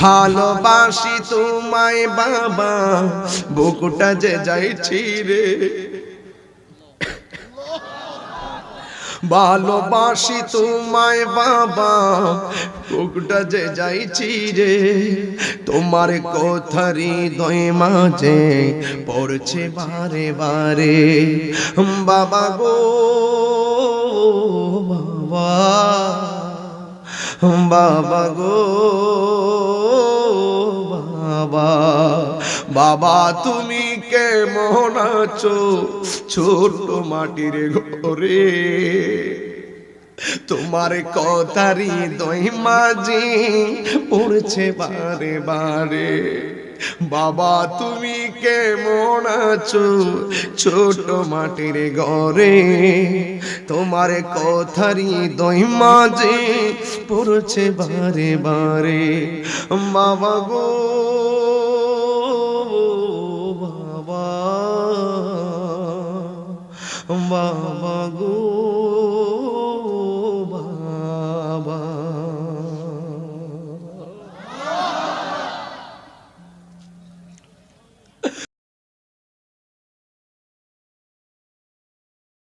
ভালোবাসি তোমায় বাবা, বুকটা যে যাইছি রে। ভালোবাসি তোমায় বাবা, বুকটা যে যাইছি রে। তোমার কথারি হৃদয় মাঝে পড়ছে বারে বারে। বাবা গো বাবা, বাবা গো বাবা, বাবা তুমি কেমন আছো ছোট মাটির ঘরে। তোমার কথারি হৃদয় মাঝে পড়ছে বারে বারে। বাবা তুমি কেমন আছো ছোট মাটির ঘরে। তোমার কথারি হৃদয় মাঝে পড়ছে বারে বারে। বাবা গো বাবা, বাবা